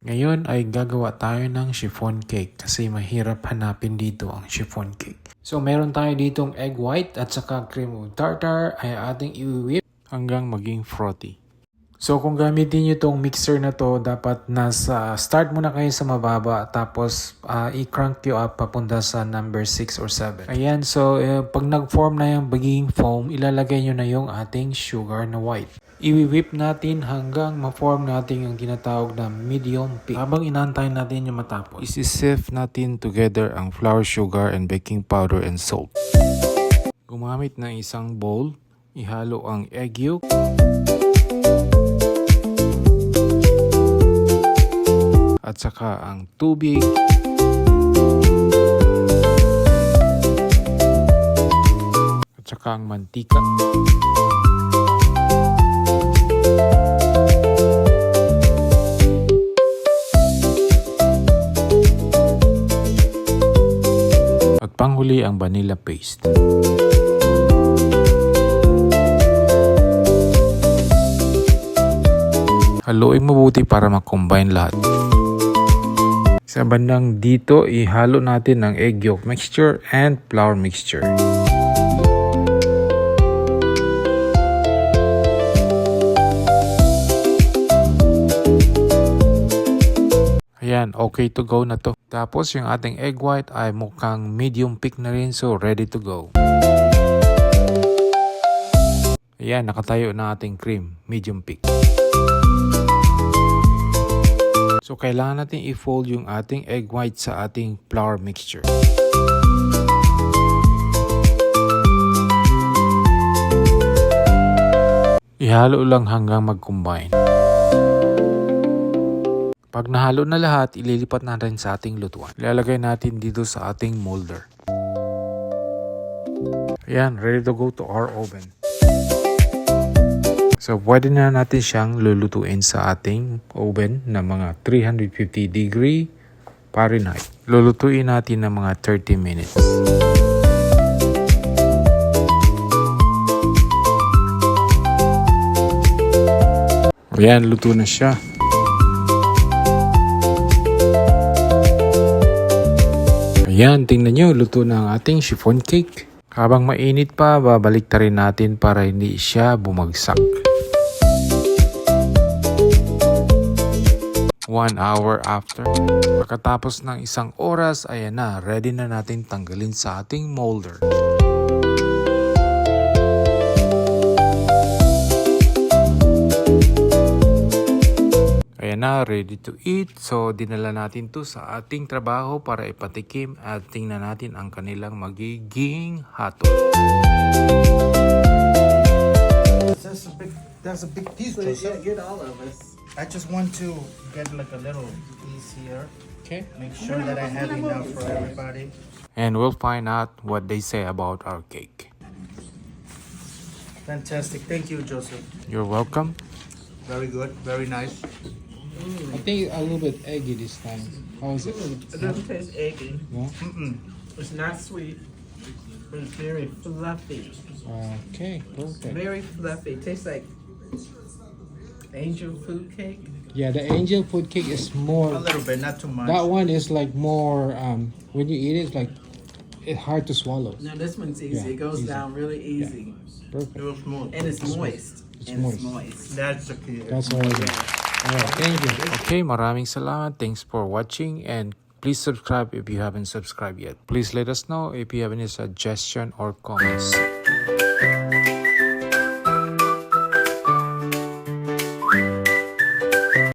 Ngayon ay gagawa tayo ng chiffon cake kasi mahirap hanapin dito ang chiffon cake. So meron tayo ditong egg white at saka cream of tartar ay ating i-whip hanggang maging frothy. So kung gamitin nyo itong mixer na to, dapat nasa start muna kayo sa mababa tapos i-crank you up papunta sa number 6 or 7. Ayan, so pag nag-form na yung magiging foam, ilalagay nyo na yung ating sugar na white. I-whip natin hanggang ma-form natin yung tinatawag na medium peak. Habang inantay natin yung matapos, isi-sift natin together ang flour, sugar, and baking powder and salt. Gumamit ng isang bowl, ihalo ang egg yolk, at saka ang tubig, at saka ang mantika. At panghuli ang vanilla paste. Haluin mabuti para ma-combine lahat. Sa bandang dito, ihalo natin ang egg yolk mixture and flour mixture. Ayan, okay to go na to. Tapos yung ating egg white ay mukhang medium peak na rin, so ready to go. Ayan, nakatayo na ating cream, medium peak. So kailangan natin i-fold yung ating egg white sa ating flour mixture. Ihalo lang hanggang mag-combine. Pag nahalo na lahat, ililipat natin sa ating lutuan. Ilalagay natin dito sa ating molder. Ayan, ready to go to our oven. So, pwede na natin siyang lulutuin sa ating oven na mga 350 degree Fahrenheit. Lulutuin natin na mga 30 minutes. Ayan, luto na siya. Ayan, tingnan nyo, luto na ang ating chiffon cake. Habang mainit pa, babalik ta rin natin para hindi siya bumagsak. 1 hour after. Pagkatapos ng 1 oras, ayan na, ready na natin tanggalin sa ating molder. Ayan na, ready to eat. So, dinala natin to sa ating trabaho para ipatikim at tingnan natin ang kanilang magiging hotdog. That's a big piece, So Joseph. get all of us. I just want to get like a little piece here. Okay. Make sure that I have enough for everybody. And we'll find out what they say about our cake. Fantastic. Thank you, Joseph. You're welcome. Very good. Very nice. I think a little bit eggy this time. How is it? It doesn't taste eggy. No? It's not sweet, but it's very fluffy. Okay, perfect. Very fluffy. It tastes like angel food cake. Yeah, the angel food cake is A more. little bit, not too much. That one is like more. When you eat it, it's like it's hard to swallow. No, this one's easy. Yeah, it goes easy. down really easy. Perfect. Real smooth. And it's moist. It's and moist. it's moist. That's the key. That's all. Alright, thank you. Okay, maraming salamat. Thanks for watching and please subscribe if you haven't subscribed yet. Please let us know if you have any suggestion or comments.